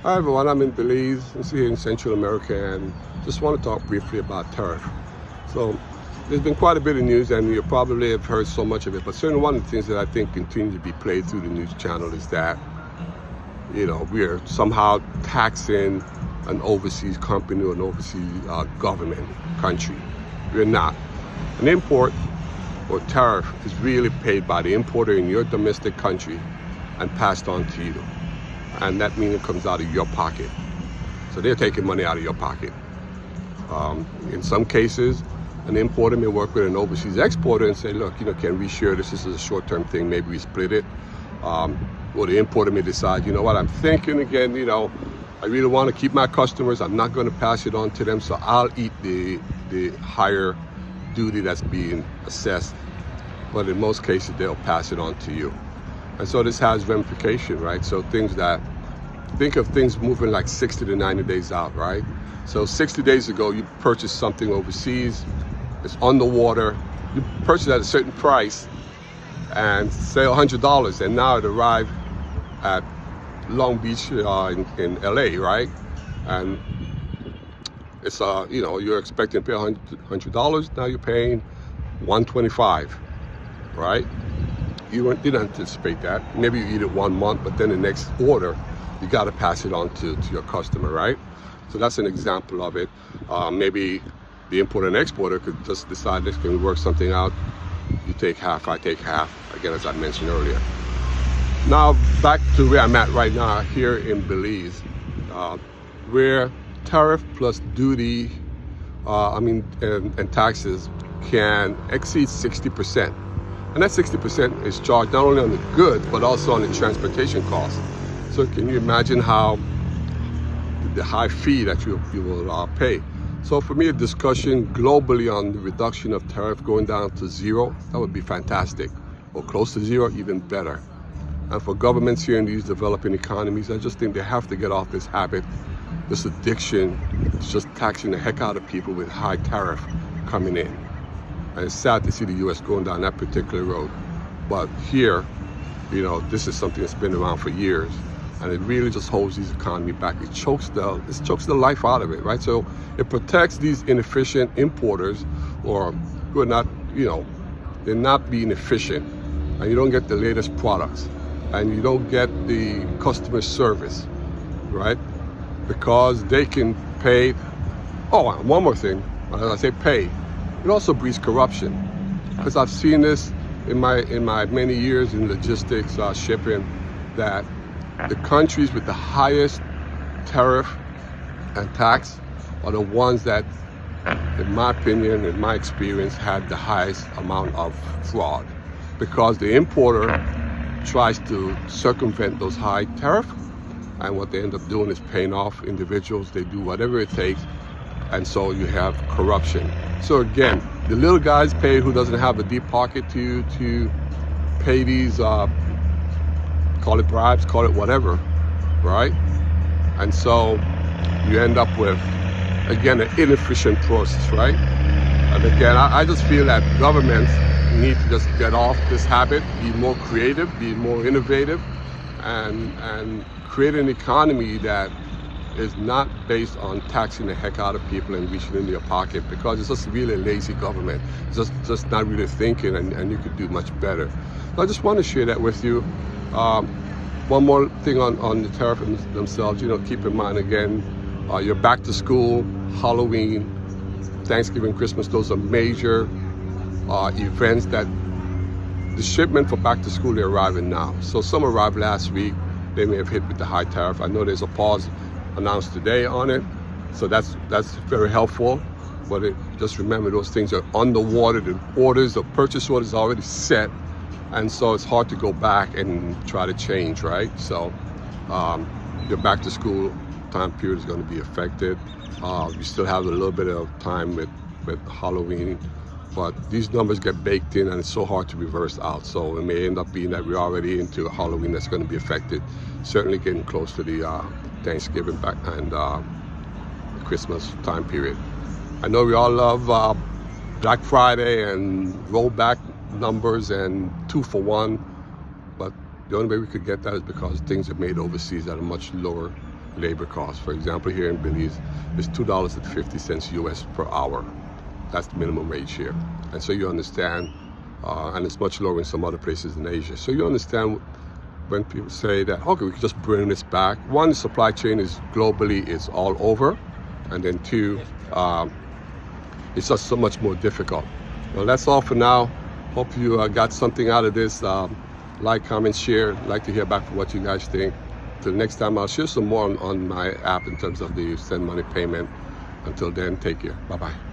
Hi everyone, I'm in Belize, it's here in Central America, and just want to talk briefly about tariff. So there's been quite a bit of news, and you probably have heard so much of it, but certainly one of the things that I think continue to be played through the news channel is that, we are somehow taxing an overseas company or an overseas government country. We're not. An import or tariff is really paid by the importer in your domestic country and passed on to you. And that means it comes out of your pocket. So they're taking money out of your pocket. In some cases, an importer may work with an overseas exporter and say, look, can we share this? This is a short-term thing. Maybe we split it. Or the importer may decide, you know what, I'm thinking again, I really want to keep my customers. I'm not going to pass it on to them. So I'll eat the higher duty that's being assessed. But in most cases, they'll pass it on to you. And so this has ramification, right? So think of things moving like 60 to 90 days out, right? So 60 days ago, you purchased something overseas, it's on the water, you purchased at a certain price and say $100, and now it arrived at Long Beach in LA, right? And it's, you're expecting to pay $100, now you're paying $125, right? You didn't anticipate that. Maybe you eat it 1 month, but then the next order, you got to pass it on to your customer, right? So that's an example of it. Maybe the importer and exporter could just decide, this can we work something out? You take half, I take half, again, as I mentioned earlier. Now, back to where I'm at right now, here in Belize, where tariff plus duty, and taxes can exceed 60%. And that 60% is charged not only on the goods, but also on the transportation costs. So can you imagine how the high fee that you will pay? So for me, a discussion globally on the reduction of tariff going down to zero, that would be fantastic. Or close to zero, even better. And for governments here in these developing economies, I just think they have to get off this habit, this addiction, just taxing the heck out of people with high tariff coming in. And it's sad to see the U.S. going down that particular road. But here, this is something that's been around for years. And it really just holds these economy back. It chokes the life out of it, right? So it protects these inefficient importers or who are not, they're not being efficient. And you don't get the latest products. And you don't get the customer service, right? Because they can pay. Oh, one more thing. As I say pay, it also breeds corruption, because I've seen this in my many years in logistics, shipping, that the countries with the highest tariff and tax are the ones that, in my opinion, in my experience, had the highest amount of fraud, because the importer tries to circumvent those high tariff, and what they end up doing is paying off individuals. They do whatever it takes. And so you have corruption. So again, the little guys pay who doesn't have a deep pocket to pay these, call it bribes, call it whatever, right? And so you end up with, again, an inefficient process, right? And again, I just feel that governments need to just get off this habit, be more creative, be more innovative, and create an economy that is not based on taxing the heck out of people and reaching into your pocket, because it's just really a lazy government. It's just not really thinking, and you could do much better. So I just want to share that with you. One more thing on the tariff themselves, keep in mind again, your back to school, Halloween, Thanksgiving, Christmas, those are major events that the shipment for back to school, they're arriving now. So some arrived last week, they may have hit with the high tariff. I know there's a pause announced today on it, so that's very helpful. But just remember, those things are underwater. The orders, the purchase orders are already set, and so it's hard to go back and try to change, right? So your back to school time period is going to be affected. You still have a little bit of time with Halloween, but these numbers get baked in, and it's so hard to reverse out. So it may end up being that we're already into Halloween that's going to be affected. Certainly getting close to the Thanksgiving back and Christmas time period. I know we all love Black Friday and rollback numbers and 2 for 1, but the only way we could get that is because things are made overseas at a much lower labor costs. For example, here in Belize, it's $2.50 US per hour. That's the minimum wage here. And so you understand, and it's much lower in some other places in Asia. So you understand when people say that, okay, we can just bring this back. One, the supply chain is globally is all over. And then two, it's just so much more difficult. Well, that's all for now. Hope you got something out of this. Like, comment, share. I'd like to hear back from what you guys think. Till next time, I'll share some more on my app in terms of the send money payment. Until then, take care. Bye-bye.